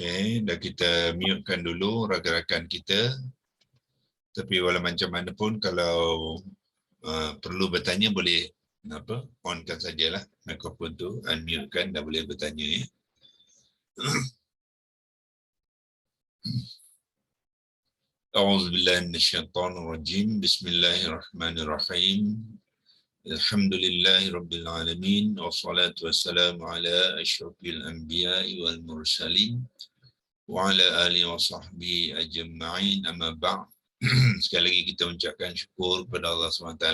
Okay, dah kita mutekan dulu rakan-rakan kita. Tapi walau macam mana pun kalau perlu bertanya boleh onkan sajalah mikrofon tu, unmutekan dah boleh bertanya ya. A'udzubillahi minasyaitonirrajim. Bismillahirrahmanirrahim. Alhamdulillahirabbil alamin wassalatu wassalamu ala asyrafil anbiya'i wal mursalin wa ala alihi wa sahbihi ajma'in, amma ba'd. Sekali lagi kita ucapkan syukur kepada Allah SWT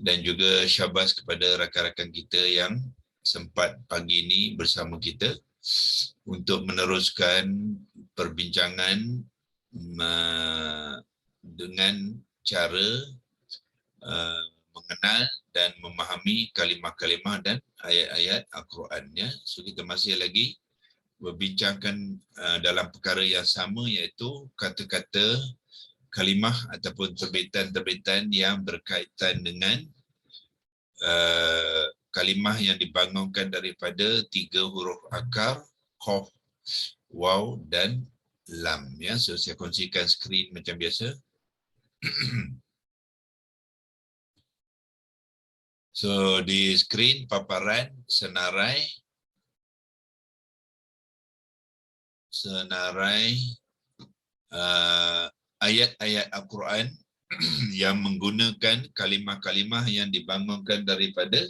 dan juga syabas kepada rakan-rakan kita yang sempat pagi ini bersama kita untuk meneruskan perbincangan dengan cara mengenal dan memahami kalimah-kalimah dan ayat-ayat Al-Quran ya. So kita masih lagi berbincangkan dalam perkara yang sama, iaitu kata-kata kalimah ataupun terbitan-terbitan yang berkaitan dengan kalimah yang dibangunkan daripada 3 huruf akar, qaf, waw dan lam ya. So saya kongsikan skrin macam biasa. So di skrin paparan senarai ayat-ayat Al-Quran yang menggunakan kalimah-kalimah yang dibangunkan daripada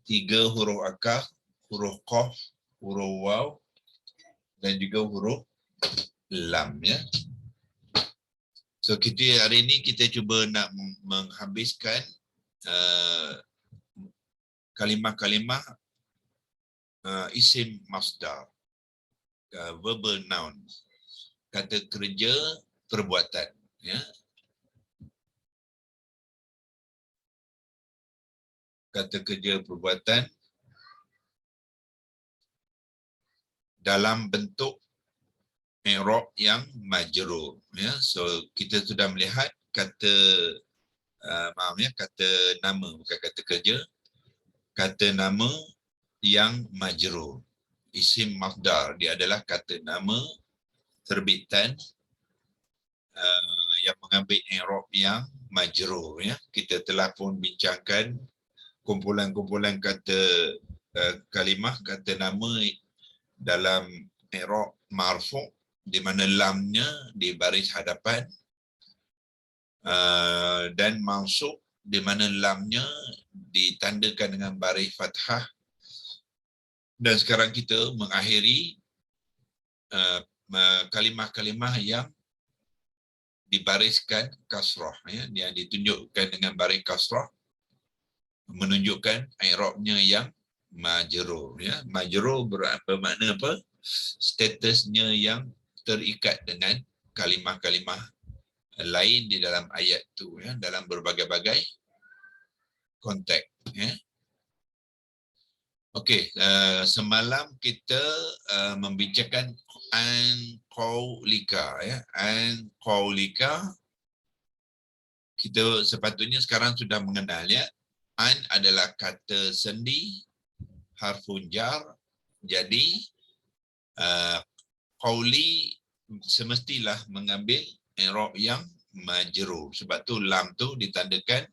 3 huruf akar, huruf qaf, huruf waw dan juga huruf lam ya. So kita hari ini kita cuba nak menghabiskan kalimah-kalimah isim masdar, verbal noun, kata kerja perbuatan ya. Kata kerja perbuatan dalam bentuk i'rab yang majrur ya. So kita sudah melihat kata kata nama, bukan kata kerja, kata nama yang majrur. Isim masdar dia adalah kata nama terbitan yang mengambil i'rab yang majrur ya. Kita telah pun bincangkan kumpulan-kumpulan kata kalimah, kata nama dalam i'rab marfu' di mana lamnya di baris hadapan dan mansub di mana lamnya ditandakan dengan baris fathah. Dan sekarang kita mengakhiri kalimah-kalimah yang dibariskan kasrah ya, yang ditunjukkan dengan baris kasrah, menunjukkan i'rabnya yang majrur ya. Majrur bermakna apa? Statusnya yang terikat dengan kalimah-kalimah lain di dalam ayat tu ya, dalam berbagai-bagai konteks ya. Okey, semalam kita membincangkan an qaulika ya. An qaulika kita sepatutnya sekarang sudah mengenal ya. An adalah kata sendi, harfun jar. Jadi qauli semestilah mengambil i'rab yang majrur. Sebab tu lam tu ditandakan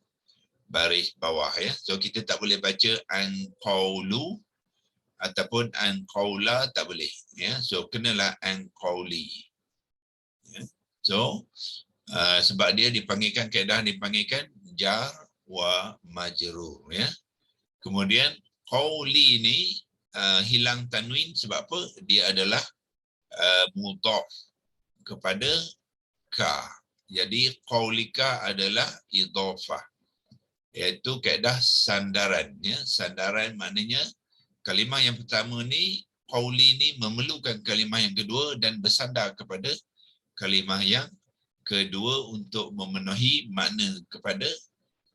baris bawah ya. So kita tak boleh baca an qaulu ataupun an qaula, tak boleh ya. So kenalah an qauli ya. So sebab dia dipanggilkan, kaedah dipanggilkan jar wa majrur ya. Kemudian qauli ni hilang tanwin sebab apa? Dia adalah mudhaf kepada ka. Jadi qaulika adalah idhafah, iaitu kaedah sandaran ya. Sandaran maknanya kalimah yang pertama ni, qauli ni memerlukan kalimah yang kedua dan bersandar kepada kalimah yang kedua untuk memenuhi makna kepada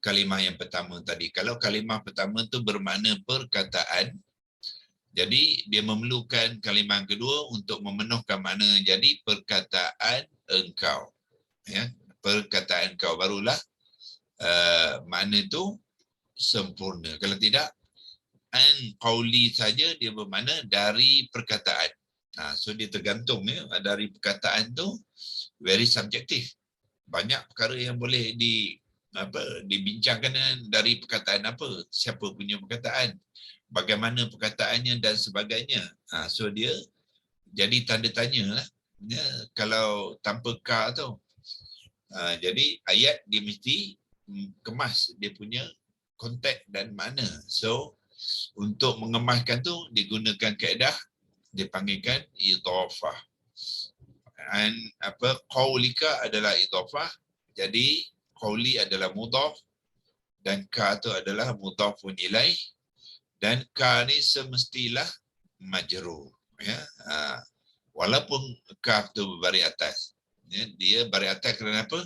kalimah yang pertama tadi. Kalau kalimah pertama tu bermakna perkataan, jadi dia memerlukan kalimah yang kedua untuk memenuhkan makna jadi perkataan engkau ya. Perkataan engkau barulah makna itu sempurna. Kalau tidak, an qauli saja dia bermakna dari perkataan So dia tergantung ya, dari perkataan tu very subjektif. Banyak perkara yang boleh dibincangkan dari perkataan apa, siapa punya perkataan, bagaimana perkataannya dan sebagainya. So dia jadi tanda tanya lah ya, kalau tanpa ka tu. Jadi ayat dia mesti kemas dia punya konteks dan makna. So untuk mengemaskan tu digunakan kaedah dipanggilkan idhafah. Dan qaulika adalah idhafah. Jadi qauli adalah mudhaf dan ka tu adalah mudhafun ilaih, dan ka ni semestilah majrur ya. Walaupun kaf tu baris atas. Ya, dia baris atas kerana apa?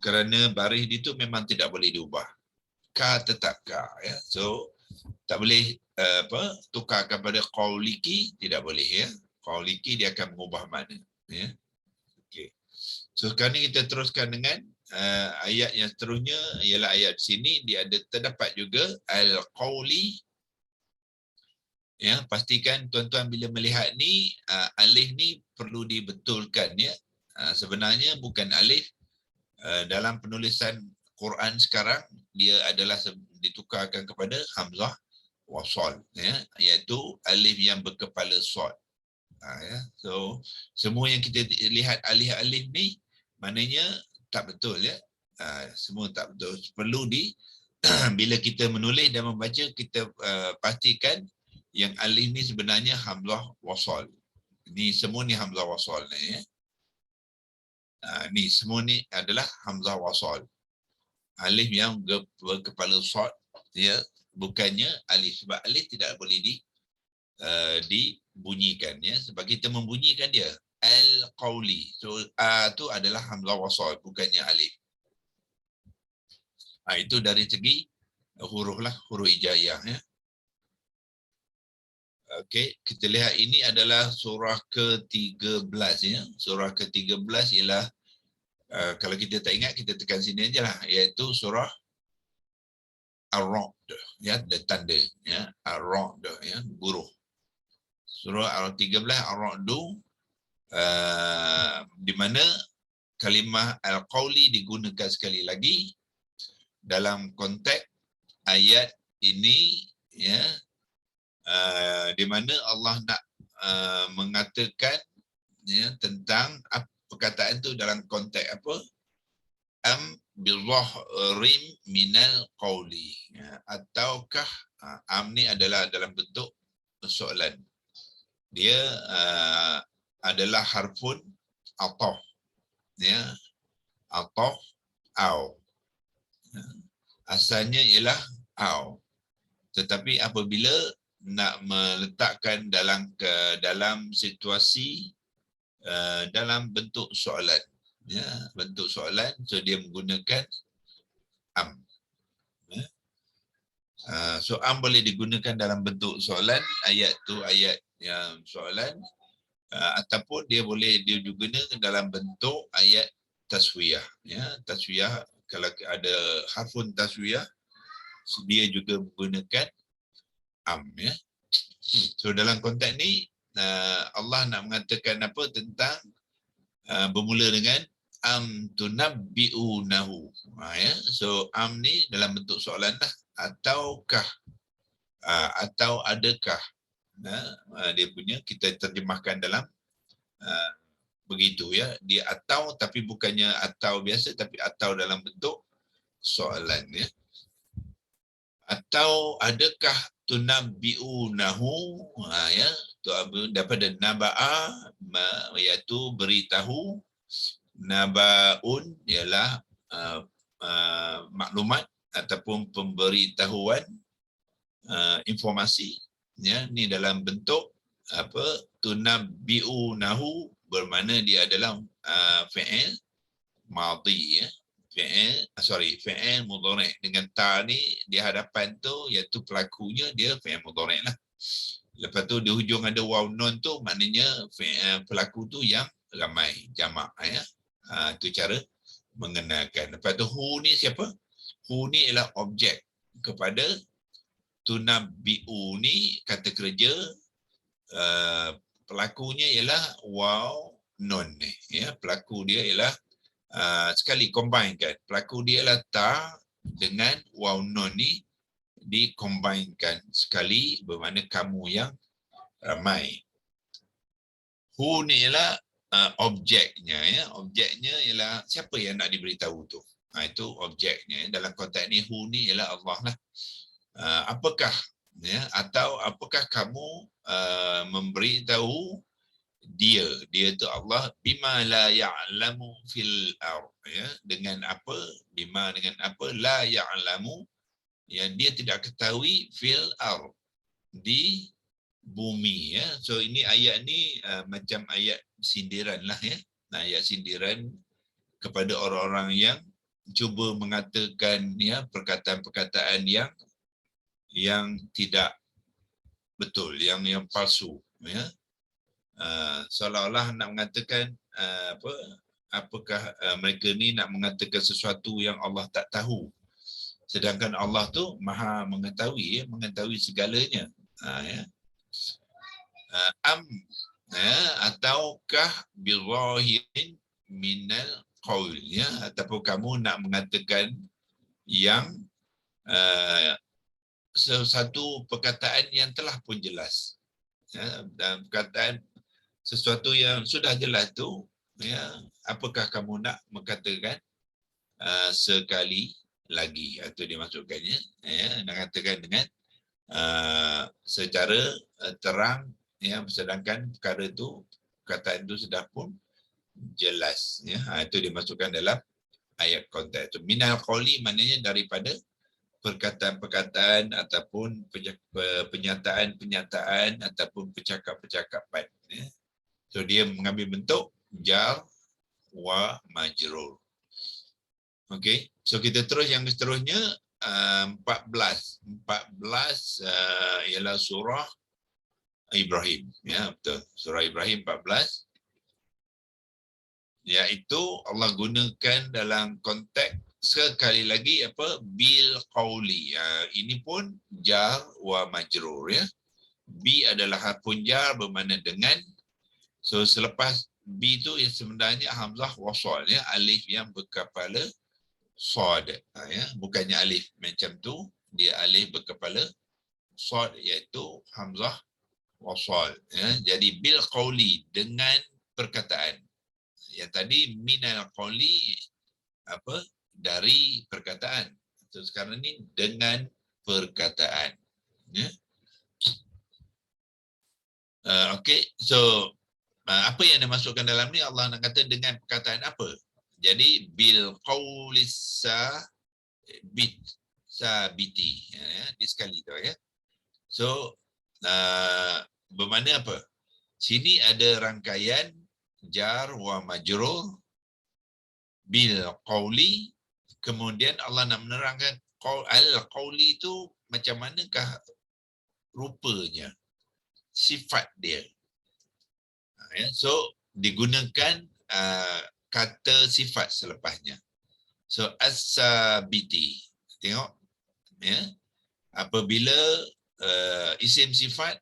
Kerana baris itu memang tidak boleh diubah. Ka tetap ka ya. So tak boleh tukar kepada qauliki, tidak boleh ya. Qauliki dia akan mengubah makna ya. Okey. So sekarang ni kita teruskan dengan ayat yang seterusnya, ialah ayat sini dia ada terdapat juga al-qauli. Ya, pastikan tuan-tuan bila melihat ni alif ni perlu dibetulkan ya. Sebenarnya bukan alif dalam penulisan Quran sekarang, dia adalah ditukarkan kepada hamzah wasal ya, iaitu alif yang berkepala sad. Ya. So semua yang kita lihat alif-alif ni maknanya tak betul ya. Semua tak betul. Perlu bila kita menulis dan membaca, kita pastikan yang alif ni sebenarnya hamzah wasal. Ni semua ni hamzah wasal ni ya. Ni semua ni adalah hamzah wasal. Alif yang berkepala sad ya, bukannya alif, sebab alif tidak boleh dibunyikan ya, sebab kita membunyikan dia al-qauli. So tu adalah hamzah wasal, bukannya alif. Itu dari segi huruf lah, huruf hijaiyah ya. Okey, kita lihat ini adalah surah ke-13 ya. Surah ke-13 ialah kalau kita tak ingat, kita tekan sini ajalah, iaitu surah Ar-Ra'd ya, tanda ya, Ar-Ra'd ya, buruh. Surah Al-13 Ar-Ra'd, di mana kalimah al-qauli digunakan sekali lagi dalam konteks ayat ini ya, di mana Allah nak mengatakan ya, tentang perkataan tu dalam konteks apa? Am bizahrim minal qauli ya, ataukah am ni adalah dalam bentuk soalan. Dia adalah harfun ataf ya, ataf au. Asalnya ialah au. Tetapi apabila nak meletakkan dalam situasi dalam bentuk soalan ya, bentuk soalan, so dia menggunakan am ya. So am boleh digunakan dalam bentuk soalan, ayat tu ayat yang soalan, ataupun dia boleh digunakan dalam bentuk ayat taswiyah ya. Taswiyah, kalau ada harfun taswiyah, dia juga menggunakan am ya. So dalam konteks ni Allah nak mengatakan apa tentang bermula dengan am tunabbi'unahu ya. So am ni dalam bentuk soalan lah, ataukah atau adakah dia punya, kita terjemahkan dalam begitu ya. Dia atau, tapi bukannya atau biasa, tapi atau dalam bentuk soalan ya. Atau adakah tunabbi'unahu ya, daripada naba'a iaitu beritahu, naba'un ialah maklumat ataupun pemberitahuan, informasi ya. Ni dalam bentuk apa? Tunabbi'unahu, bermakna dia adalah fi'il madhi ya. Fi'il mudhari' dengan ta ni di hadapan tu, iaitu pelakunya dia fi'il mudhari' lah. Lepas tu di hujung ada waw nun tu, maknanya pelaku tu yang ramai, jamak ya. Itu cara mengenalkan. Lepas tu hu ni siapa? Hu ni ialah objek kepada tunabbi'u ni, kata kerja pelakunya ialah waw nun ni, ya. Pelaku dia ialah sekali combinekan. Pelaku dia ialah ta dengan waw nun ni dikombinekan sekali, bermakna kamu yang ramai. Who ni ialah objeknya, ya. Objeknya ialah siapa yang nak diberitahu tu. Itu objeknya. Dalam konteks ni who ni ialah Allah lah. Apakah, ya, atau apakah kamu memberitahu dia tu Allah, bima la ya'lamu fil ardh, ya, dengan apa, bima dengan apa, la ya'lamu, yang dia tidak ketahui, fil ardh, di bumi, ya. So ini ayat ni macam ayat sindiran lah, ya. Ayat sindiran kepada orang-orang yang cuba mengatakan, ya, perkataan-perkataan yang tidak betul, yang palsu, ya. Seolah-olah nak mengatakan apakah mereka ni nak mengatakan sesuatu yang Allah tak tahu, sedangkan Allah tu maha mengetahui, ya, mengetahui segalanya, ya. Ataukah bizahirin minal qaul, ya, ataupun kamu nak mengatakan yang sesuatu perkataan yang telah pun jelas, ya, dan perkataan sesuatu yang sudah jelas tu, ya, apakah kamu nak mengatakan sekali lagi, atau dimasukkannya, ya, nak katakan dengan secara terang, ya, sedangkan perkara itu, perkataan itu sudah pun jelas, ya. Itu dimasukkan dalam ayat konteks itu. Minal qauli maknanya daripada perkataan-perkataan ataupun penyataan-penyataan ataupun percakap-percakapan, ya. So dia mengambil bentuk jar wa majrur. Okey, so kita terus yang seterusnya, 14 ialah surah Ibrahim, ya, betul. Surah Ibrahim 14, iaitu Allah gunakan dalam konteks sekali lagi apa, bil qauli. Ini pun jar wa majrur, ya. Bi adalah harfun jar bermakna dengan. So selepas bi itu yang sebenarnya hamzah wasal, ya, alif yang berkepala sad, ya, bukannya alif macam tu, dia alif berkepala sad, iaitu hamzah wasal, ya. Jadi bil qauli, dengan perkataan. Yang tadi minal qauli apa, dari perkataan. So sekarang ni dengan perkataan, ya. Okey, so apa yang dimasukkan dalam ni, Allah nak kata dengan perkataan apa? Jadi bil qaulis sabiti, ya, di sekali tu, ya. So bermakna apa? Sini ada rangkaian jar wa majrur bil qauli, kemudian Allah nak menerangkan al-qauli itu macam manakah rupanya, sifat dia. Ya, so digunakan kata sifat selepasnya. So as-sabiti, tengok, ya, apabila isim sifat,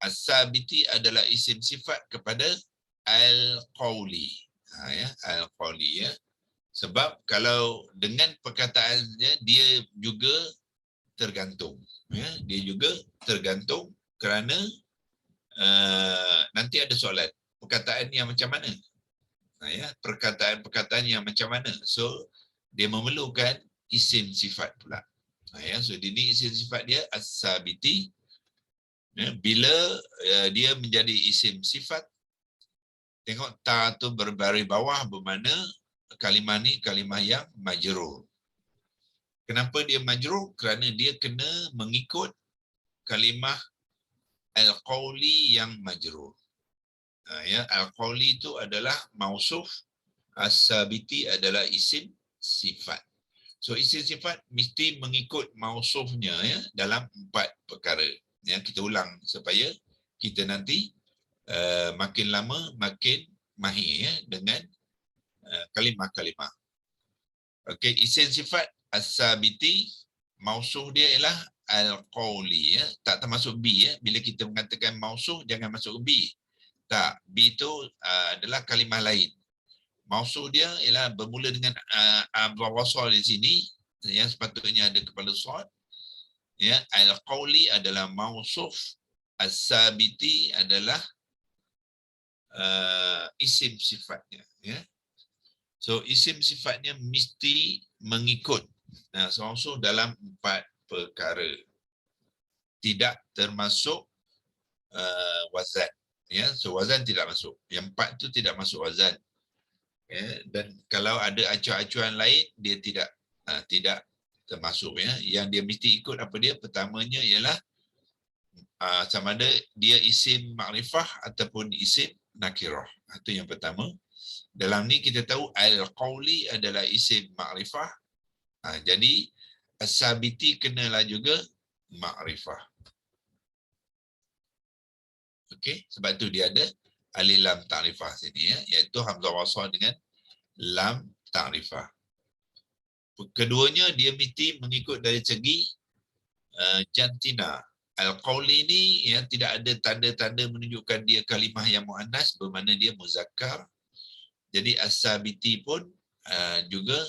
as-sabiti adalah isim sifat kepada al-qauli, ya, al-qauli, ya. Sebab kalau dengan perkataannya dia juga tergantung, ya, dia juga tergantung, kerana nanti ada soalan, perkataan yang macam mana, ya, perkataan-perkataan yang macam mana. So dia memerlukan isim sifat pula, ya. So ini isim sifat dia as-sabiti, ya. Bila dia menjadi isim sifat, tengok ta tu berbaris bawah, bermakna kalimah ni kalimah yang majrur. Kenapa dia majrur? Kerana dia kena mengikut kalimah al-qauli yang majrur. Ya, al-qauli itu adalah mausuf, as-sabiti adalah isim sifat. So isim sifat mesti mengikut mausufnya, ya, dalam 4 perkara. Ya, kita ulang supaya kita nanti makin lama makin mahir, ya, dengan kalimah-kalimah. Okey, isim sifat as-sabiti, mausuf dia ialah al-qawli, ya, tak termasuk B, ya. Bila kita mengatakan mausuh jangan masuk B. Tak, B itu adalah kalimah lain. Mausuh dia ialah bermula dengan wasal di sini yang sepatutnya ada kepala sad. Ya, al-qawli adalah mausuf, as-sabiti adalah isim sifatnya, ya. So isim sifatnya mesti mengikut mausuh dalam 4 perkara. Tidak termasuk wazan, ya. So wazan tidak masuk. Yang 4 tu tidak masuk wazan. Ya, dan kalau ada acuan-acuan lain dia tidak termasuk, ya. Yang dia mesti ikut apa dia? Pertamanya ialah sama ada dia isim makrifah ataupun isim nakirah. Itu yang pertama. Dalam ni kita tahu al-qawli adalah isim makrifah. Jadi as-sabiti kenalah juga makrifah. Okey, sebab tu dia ada alif lam ta'rifah sini, ya, iaitu hamzah wasal dengan lam ta'rifah. Keduanya dia mesti mengikut dari segi jantina. Al-qawli ni yang tidak ada tanda-tanda menunjukkan dia kalimah yang muannas, bermakna dia muzakkar. Jadi as-sabiti pun juga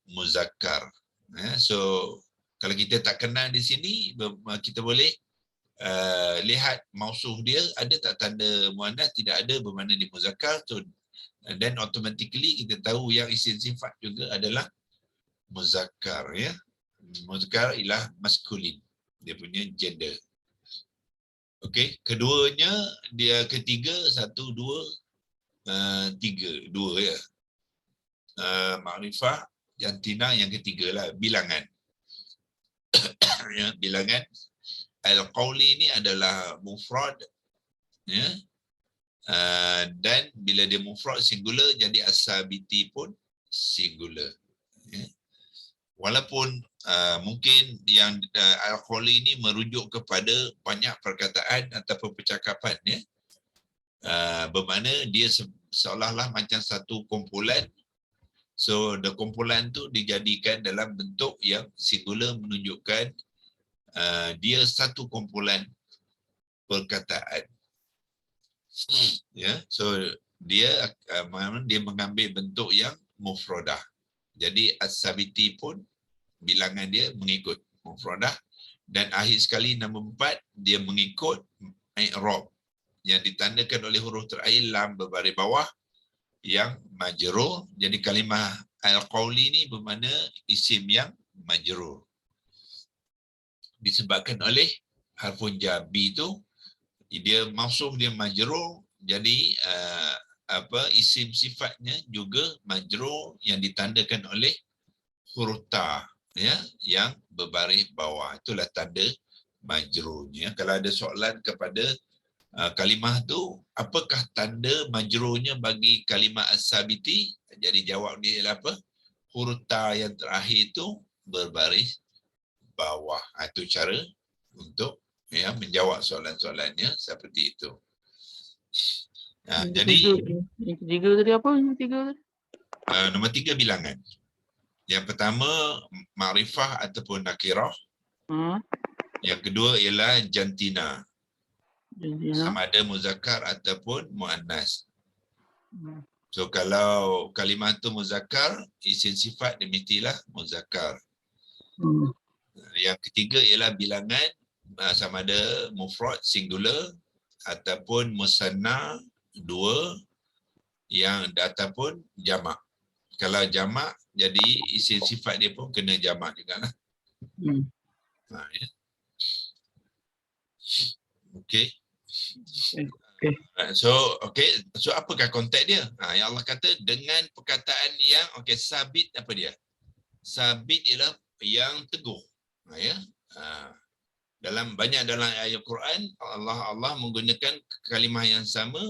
muzakkar. So kalau kita tak kenal di sini, kita boleh lihat mausuh dia ada tak tanda muannas, tidak ada, bermakna dia muzakkar. So then automatically kita tahu yang isim sifat juga adalah muzakkar, ya. Muzakkar ialah maskulin, dia punya gender. Okey, keduanya dia ketiga 1 2 3, 2, ya. Makrifah, jantina yang ketiga lah, bilangan. Ya, bilangan. Al-qawli ini adalah mufrad, ya. Dan bila dia mufrad singular, jadi as-sabiti pun singular, ya. Walaupun mungkin yang al-qawli ini merujuk kepada banyak perkataan ataupun percakapan, ya. Bermakna dia seolah-olah macam satu kumpulan. So the kumpulan tu dijadikan dalam bentuk yang singular, menunjukkan dia satu kumpulan perkataan. Ya, so dia mengambil bentuk yang mufradah. Jadi as-sabiti pun bilangan dia mengikut mufradah, dan akhir sekali nombor 4 dia mengikut i'rab yang ditandakan oleh huruf terakhir lam berbaris bawah yang majrur. Jadi kalimah al-qawli ni bermakna isim yang majrur disebabkan oleh harfun jar. B tu dia mausuh dia majrur, jadi isim sifatnya juga majrur yang ditandakan oleh huruf ta, ya, yang berbaris bawah. Itulah tanda majrurnya. Kalau ada soalan kepada kalimah tu, apakah tanda majrurnya bagi kalimah as-sabiti, jadi jawab dia ialah apa? Huruf ta yang terakhir itu berbaris bawah. Itu cara untuk, ya, menjawab soalan-soalannya seperti itu. Jadi yang ketiga tadi apa? Yang ketiga tadi? Nombor 3 bilangan. Yang pertama makrifah ataupun nakirah. Yang kedua ialah jantina. Sama ada muzakkar ataupun muannas. So kalau kalimah tu muzakkar, isim sifat dia mestilah muzakkar. Yang ketiga ialah bilangan, sama ada mufrad singular ataupun musanna 2, yang ataupun jamak. Kalau jamak, jadi isim sifat dia pun kena jamak juga lah. Ya. Okey. So apakah konteks dia? Yang Allah kata dengan perkataan yang sabit, apa dia? Sabit ialah yang teguh. Ya. Dalam ayat Quran, Allah menggunakan kalimah yang sama.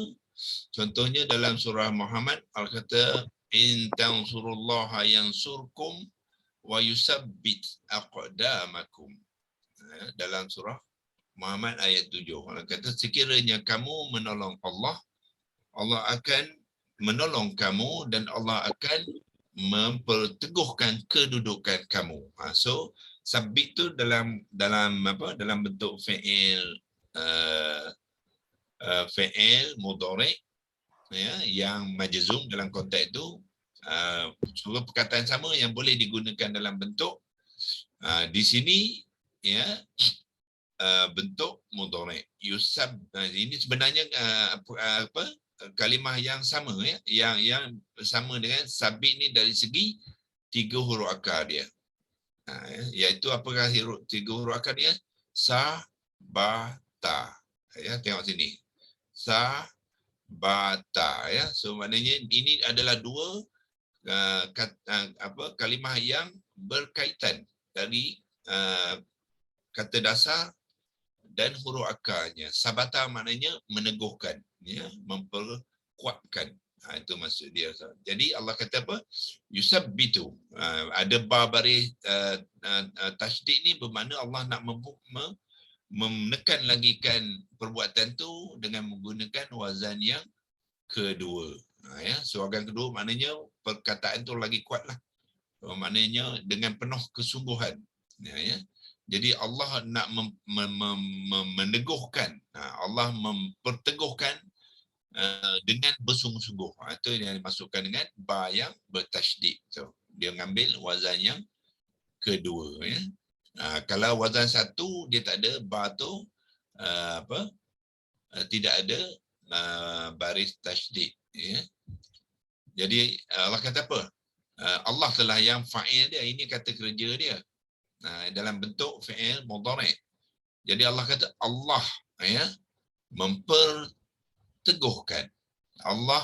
Contohnya dalam surah Muhammad, Allah kata in tansurullaha yansurkum wa yusabbit aqdamakum. Dalam surah Muhammad ayat 7. Allah kata sekiranya kamu menolong Allah, Allah akan menolong kamu dan Allah akan memperteguhkan kedudukan kamu. So Sabit tu dalam apa, dalam bentuk fi'il mudhari' ya, yang majzum dalam konteks itu semua perkataan sama yang boleh digunakan dalam bentuk di sini ya, bentuk mudhari'. Yusab, ini sebenarnya apa, kalimah yang sama ya, yang sama dengan sabit ni dari segi 3 huruf akar dia. Iaitu apakah tiga huruf akar dia? Sa, ba, ta. Ya, tengok sini. Sa, ba, ta. Ya, so maknanya ini adalah dua kalimah yang berkaitan dari kata dasar dan huruf akarnya. Sabata maknanya meneguhkan, ya, memperkuatkan. Itu maksud dia. Jadi Allah kata apa? Yusabbitu. Ada ba baris tasydid ni bermakna Allah nak menekan lagi kan perbuatan tu dengan menggunakan wazan yang kedua. Ya, so wazan kedua maknanya perkataan tu lagi kuatlah. Maknanya dengan penuh kesungguhan. Ya. Jadi Allah nak meneguhkan, Allah memperteguhkan dengan bersungguh-sungguh. Itu yang dimasukkan dengan ba yang bertasydid. So, dia mengambil wazan yang kedua. Ya. Kalau wazan satu dia tak ada ba tu tidak ada baris tasydid. Ya. Jadi Allah kata apa? Allah telah yang fa'il dia, ini kata kerja dia. Dalam bentuk fi'il mudhari'. Jadi Allah kata Allah ya memperteguhkan. Allah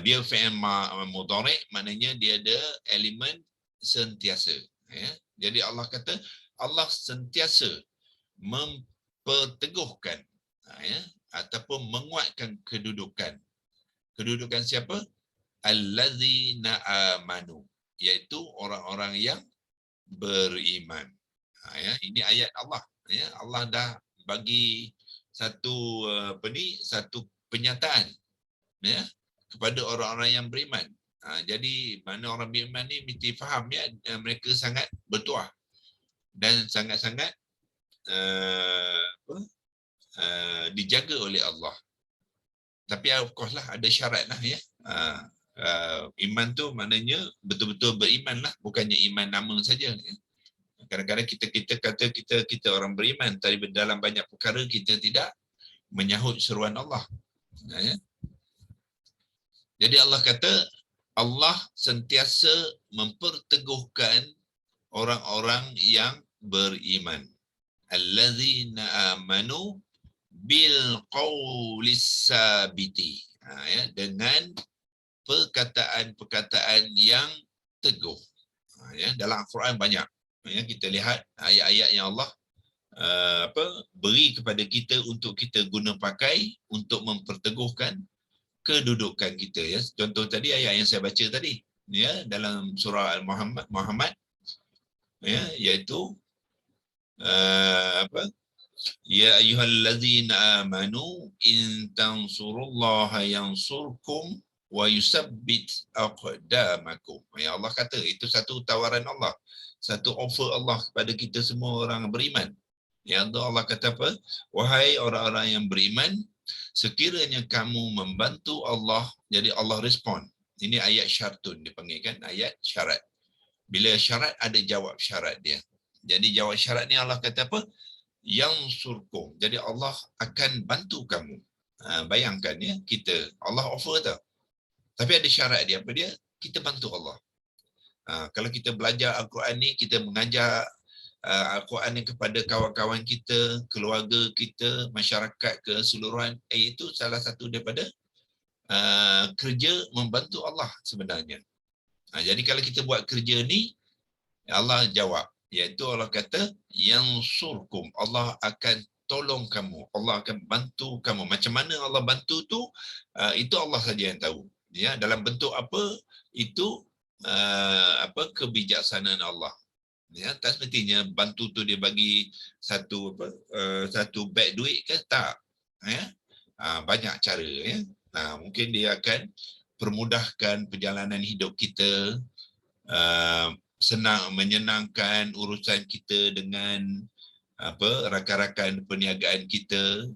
dia fi'il mudhari', maknanya dia ada elemen sentiasa ya. Jadi Allah kata Allah sentiasa memperteguhkan ya, ataupun menguatkan kedudukan. Kedudukan siapa? Allazina amanu, iaitu orang-orang yang beriman. Ya, ini ayat Allah. Ya, Allah dah bagi satu satu penyataan ya kepada orang-orang yang beriman. Jadi mana orang beriman ni mesti faham ya, mereka sangat bertuah dan sangat-sangat dijaga oleh Allah. Tapi of course lah ada syarat lah ya. Iman tu maknanya betul-betul beriman lah, bukannya iman nama saja. Kadang-kadang kita kata kita orang beriman, tapi dalam banyak perkara kita tidak menyahut seruan Allah. Ya. Jadi Allah kata Allah sentiasa memperteguhkan orang-orang yang beriman. Allazina amanu bil qawlis sabiti. Ya, dengan perkataan-perkataan yang teguh. Ya, dalam Al-Quran banyak. Ya, kita lihat ayat-ayat yang Allah beri kepada kita untuk kita guna pakai untuk memperteguhkan kedudukan kita. Ya, contoh tadi ayat yang saya baca tadi. Ya, dalam surah Al-Muhammad, ya, iaitu ya ayyuhallazina amanu in tansurullaha yansurkum wa yusabbit aqdamakum. Ya, Allah kata itu satu tawaran Allah, satu offer Allah kepada kita semua orang beriman. Ya, Allah kata apa? Wahai orang-orang yang beriman, sekiranya kamu membantu Allah, jadi Allah respon. Ini ayat syartun dipanggil kan, ayat syarat. Bila syarat ada jawab syarat dia. Jadi jawab syarat ni Allah kata apa? Yang surkum. Jadi Allah akan bantu kamu. Bayangkan ya, kita Allah offer tau. Tapi ada syarat dia. Apa dia? Kita bantu Allah. Kalau kita belajar Al-Quran ni, kita mengajar Al-Quran ni kepada kawan-kawan kita, keluarga kita, masyarakat keseluruhan, itu salah satu daripada kerja membantu Allah sebenarnya. Jadi kalau kita buat kerja ni, Allah jawab. Iaitu Allah kata, yang surkum. Allah akan tolong kamu. Allah akan bantu kamu. Macam mana Allah bantu tu, itu Allah saja yang tahu. Ya, dalam bentuk apa, itu kebijaksanaan Allah. Ya, tak semestinya bantu tu dia bagi satu beg duit ke, tak. Ya, banyak cara. Ya. Mungkin dia akan permudahkan perjalanan hidup kita, senang menyenangkan urusan kita dengan rakan-rakan perniagaan kita,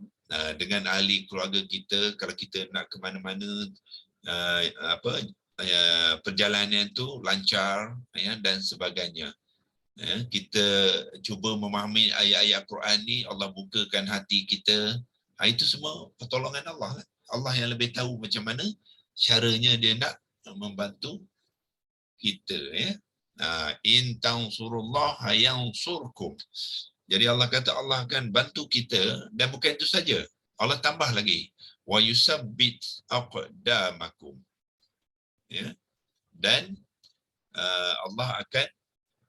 dengan ahli keluarga kita, kalau kita nak ke mana-mana, perjalanan tu lancar, ya, dan sebagainya. Ya, kita cuba memahami ayat-ayat Quran ni, Allah bukakan hati kita. Itu semua pertolongan Allah. Allah yang lebih tahu macam mana caranya dia nak membantu kita, ya. In tansurullah yansurkum. Jadi Allah kata Allah akan bantu kita, dan bukan itu saja. Allah tambah lagi, wa yusabbit aqdamakum. Ya. Dan Allah akan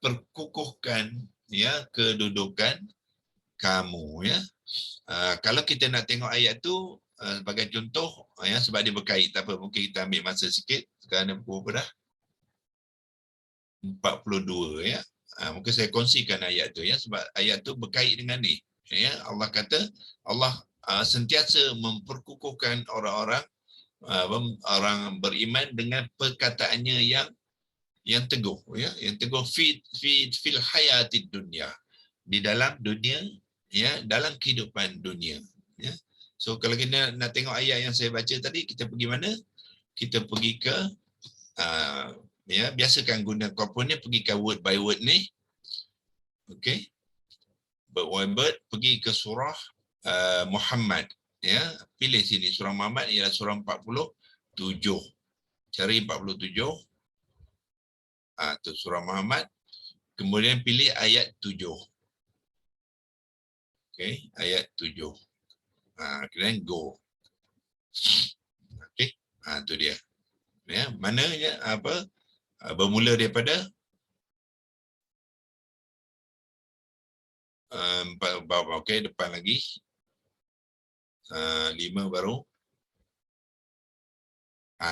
perkukuhkan, ya, kedudukan kamu, ya. Kalau kita nak tengok ayat tu sebagai contoh, ya, sebab dia berkait, tak apa, mungkin kita ambil masa sikit. Sekarang pukul berapa dah? 42, ya. Mungkin saya kongsikan ayat tu, ya, sebab ayat tu berkait dengan ni. Ya, Allah kata Allah sentiasa memperkukuhkan orang-orang orang beriman dengan perkataannya yang teguh, ya, yang teguh fil hayatid dunya, di dalam dunia, ya, dalam kehidupan dunia, ya. So kalau kita nak tengok ayat yang saya baca tadi, kita pergi mana? Kita pergi ke ya, biasakan guna komponen, pergi ke word by word ni. Okey. Word by word, pergi ke surah Muhammad, ya. Pilih sini surah Muhammad, ialah surah 47. Cari 47. Tu surah Muhammad. Kemudian pilih ayat 7. Okey, ayat 7. Kemudian go. Okey, tu dia. Ya, mana ya, bermula daripada bawah. Okey, depan lagi. 5 baru.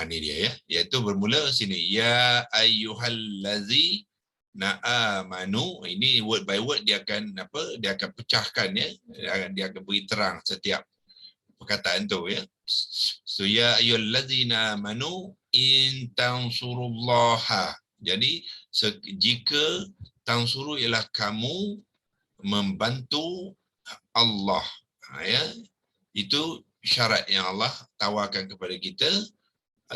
Ni dia, ya. Iaitu bermula sini. Ya ayyuhallazi na'amanu. Ini word by word dia akan dia akan pecahkan, ya. Dia akan beri terang setiap perkataan tu, ya. So ya ayyuhallazina amanu in tansurullaha. Jadi jika tansuru ialah kamu membantu Allah, ya. Itu syarat yang Allah tawarkan kepada kita,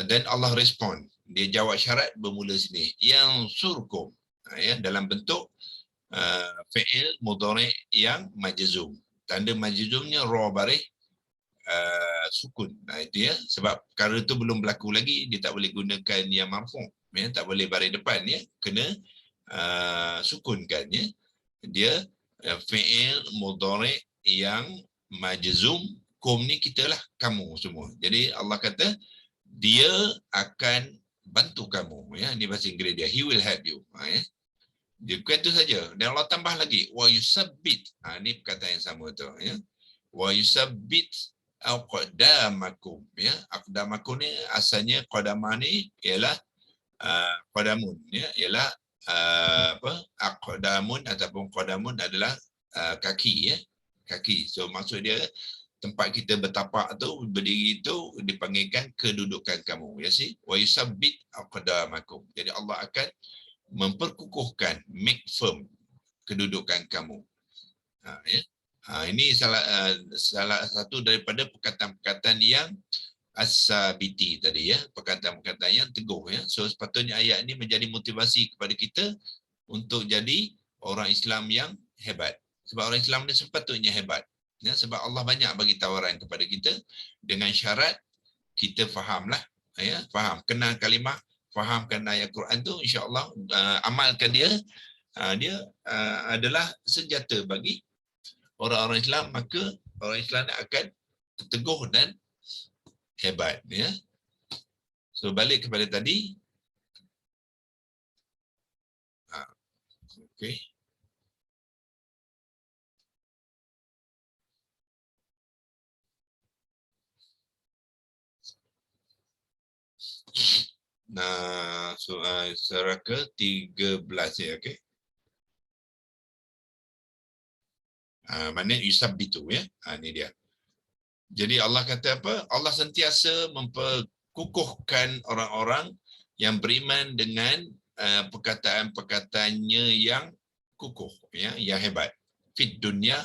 dan Allah respon. Dia jawab syarat bermula sini. Yang surkum, ya, dalam bentuk fi'il mudhari' yang majzum. Tanda majzumnya ra baris sukun. Itu, ya, sebab perkara itu belum berlaku lagi, dia tak boleh gunakan yang marfu', ya, tak boleh baris depan, ya, kena sukunkan, ya. Dia fi'il mudhari' yang majzum. Kum ni kita lah, kamu semua. Jadi Allah kata dia akan bantu kamu, ya. Ini bahasa Inggeris dia, he will help you, ya. Dia bukan itu saja, dan Allah tambah lagi, wa yusabbit. Ini perkataan yang sama tu, ya. Wa yusabbit aqdamakum, ya. Aqdamakum ni asalnya qadamah ni ialah qadamun, ya, ialah aqdamun ataupun qadamun adalah kaki, ya, kaki. So maksud dia tempat kita bertapak tu, berdiri tu, dipanggilkan kedudukan kamu, ya, sih. Wa yusabbit aqdamakum. Jadi Allah akan memperkukuhkan, make firm kedudukan kamu. Ya. Ini salah satu daripada perkataan-perkataan yang as-sabiti tadi, ya, perkataan-perkataan yang teguh, ya. So sepatutnya ayat ini menjadi motivasi kepada kita untuk jadi orang Islam yang hebat. Sebab orang Islam ni sepatutnya hebat, ya, sebab Allah banyak bagi tawaran kepada kita, dengan syarat kita fahamlah, ya, faham, kenal kalimah, fahamkan ayat Quran tu, insya-Allah amalkan dia. Dia adalah senjata bagi orang-orang Islam, maka orang Islam akan teguh dan hebat, ya. So balik kepada tadi. Okey. Surah ke-13, ya, okey. Mana yusabbitu, ya. Ini dia. Jadi Allah kata apa? Allah sentiasa memperkukuhkan orang-orang yang beriman dengan perkataan-perkataannya yang kukuh, ya, yang hebat. Fit dunia,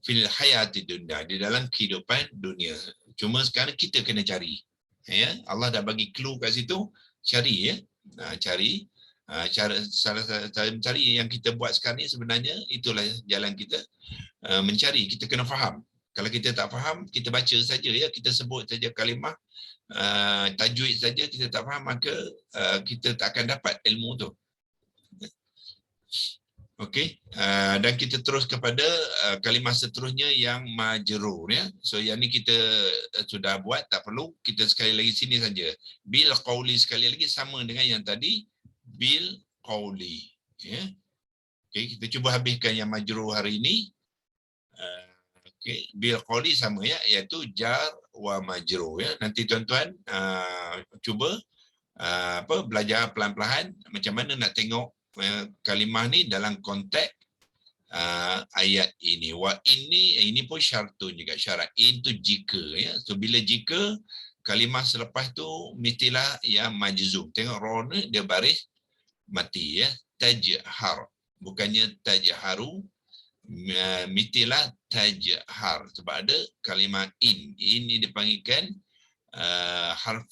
fil hayati dunia, di dalam kehidupan dunia. Cuma sekarang kita kena cari. Ya, Allah dah bagi clue kat situ, cari, ya. Cari salah satu cara mencari yang kita buat sekarang ni sebenarnya itulah jalan kita mencari. Kita kena faham. Kalau kita tak faham, kita baca saja, ya, kita sebut saja kalimah tajwid saja, kita tak faham, maka kita tak akan dapat ilmu tu. Okey, dan kita terus kepada kalimah seterusnya yang majrur, ya. So yang ni kita sudah buat, tak perlu kita sekali lagi sini saja. Bil qauli sekali lagi sama dengan yang tadi, bil qauli, ya. Okey, kita cuba habiskan yang majrur hari ini. Okey, bil qauli sama, ya, iaitu jar wa majrur, ya. Nanti tuan-tuan cuba belajar pelan-pelan macam mana nak tengok kalimah ni dalam konteks ayat ini. Wa ini pun syartun juga, syarat. In tu jika, ya. So bila jika, kalimah selepas tu mestilah yang majzum. Tengok ra ni dia baris mati, ya. Tajhar, bukannya tajharu, mestilah tajhar sebab ada kalimah in. Ini dipanggilkan harf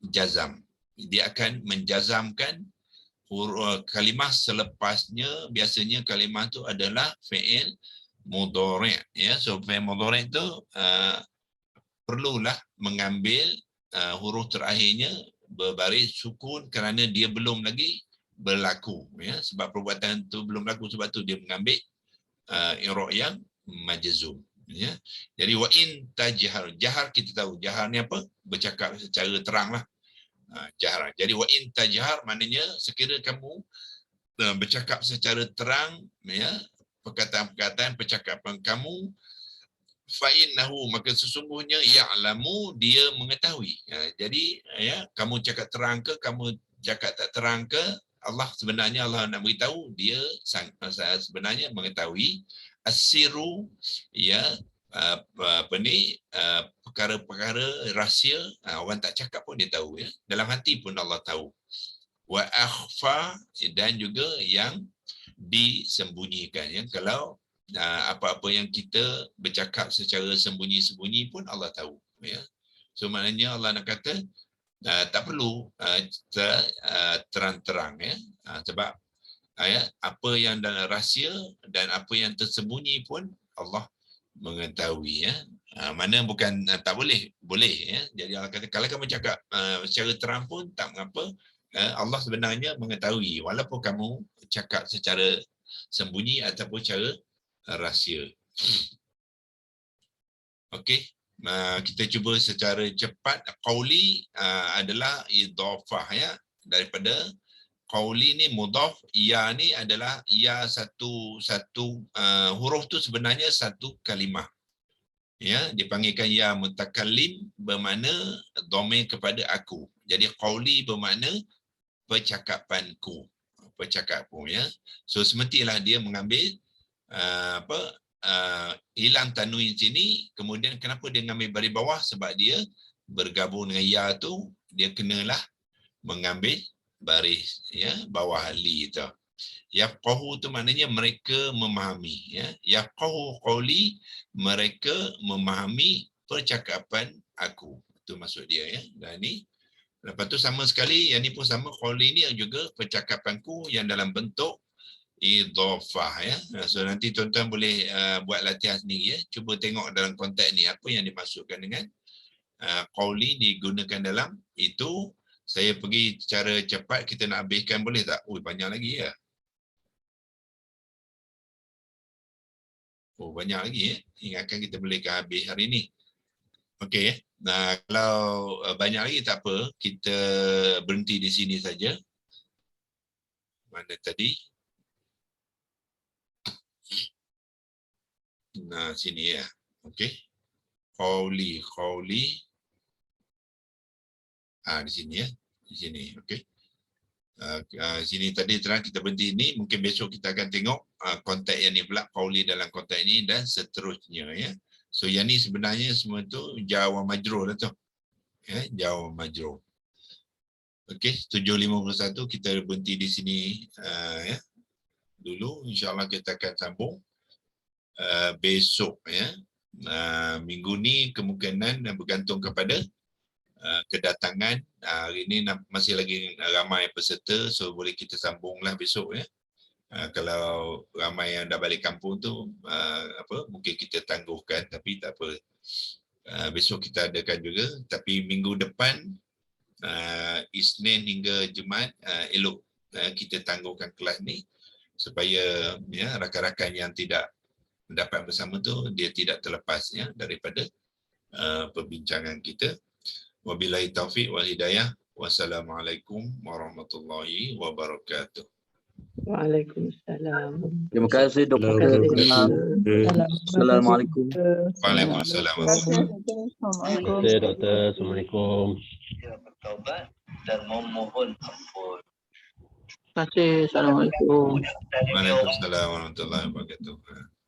jazam. Dia akan menjazamkan kalimah selepasnya. Biasanya kalimah tu adalah fi'il mudhari', ya. So fi'il mudhari' tu perlulah mengambil huruf terakhirnya berbaris sukun kerana dia belum lagi berlaku, ya. Sebab perbuatan tu belum berlaku, sebab tu dia mengambil i'rab yang majzum, ya. Jadi wa in tajhar, jahar kita tahu jahar ni apa? Bercakap secara teranglah. Jahar. Jadi wa in tajhar maknanya sekiranya kamu bercakap secara terang, ya, perkataan-perkataan percakapan kamu, fa innahu, maka sesungguhnya ya'lamu, dia mengetahui. Jadi, ya, kamu cakap terang ke, kamu cakap tak terang ke, Allah sebenarnya Allah nak beritahu dia sebenarnya mengetahui. Asiru, ya, perkara-perkara rahsia, orang tak cakap pun dia tahu, ya. Dalam hati pun Allah tahu. Wa akhfa, dan juga yang disembunyikan, ya. Kalau apa-apa yang kita bercakap secara sembunyi-sembunyi pun Allah tahu, ya. So maknanya Allah nak kata tak perlu terang-terang, ya. Sebab ya, apa yang dalam rahsia dan apa yang tersembunyi pun Allah mengetahui, ya. Mana bukan tak boleh, boleh, ya. Jadi Allah kata kalau kamu cakap secara terang pun tak mengapa, Allah sebenarnya mengetahui walaupun kamu cakap secara sembunyi ataupun secara rahsia. Okey, kita cuba secara cepat. Qauli adalah idhafah, ya, daripada qauli ni mudhaf, ya ni adalah ya satu huruf tu sebenarnya satu kalimah, ya, dipanggilkan ya mutakallim, bermakna dhamir kepada aku. Jadi qauli bermakna percakapanku, ya. So semestilah dia mengambil hilang tanwin sini, kemudian kenapa dia mengambil baris bawah? Sebab dia bergabung dengan ya tu, dia kenalah mengambil baris, ya, bawah li tu. Yafqahu tu maknanya mereka memahami, ya. Yafqahu qauli, mereka memahami percakapan aku. Itu maksud dia, ya. Dan ni lepas tu sama sekali, yang ni pun sama, qauli ni juga percakapanku yang dalam bentuk idhafah, ya. So nanti tuan-tuan boleh buat latihan sendiri, ya. Cuba tengok dalam konteks ni apa yang dimaksudkan dengan qauli digunakan dalam itu. Saya pergi secara cepat, kita nak habiskan boleh tak? Oh, banyak lagi, ya. Oh, banyak lagi, ya. Ingatkan kita bolehkan habis hari ni. Okey, ya. Nah, kalau banyak lagi tak apa, kita berhenti di sini saja. Mana tadi? Nah, sini, ya. Okey. Qauli. Di sini, ya. Di sini, okey. Sini tadi terang kita berhenti ini. Mungkin besok kita akan tengok konteks yang ni pula, qauli dalam konteks ini dan seterusnya, ya. So yang ni sebenarnya semua tu jar wa majrur lah tu. Ya, jar wa majrur. Okey, 7.51 kita berhenti di sini ya. Dulu insya-Allah kita akan sambung besok ya. Minggu ni kemungkinan bergantung kepada kedatangan. Hari ni masih lagi ramai peserta, so boleh kita sambunglah besok ya. Kalau ramai yang dah balik kampung tu mungkin kita tangguhkan, tapi tak apa. Besok kita adakan juga, tapi minggu depan Isnin hingga Jumaat elok kita tangguhkan kelas ni supaya ya rakan-rakan yang tidak mendapat bersama tu dia tidak terlepas ya daripada perbincangan kita. Wabillahi taufiq wal hidayah. Wassalamualaikum warahmatullahi wabarakatuh. Waalaikumsalam. Terima kasih Dr. Assalamualaikum. Waalaikumsalam. Assalamualaikum. Doktor. Assalamualaikum. Bertaubat dan memohon ampun. Terima kasih. Assalamualaikum. Waalaikumsalam warahmatullahi wabarakatuh.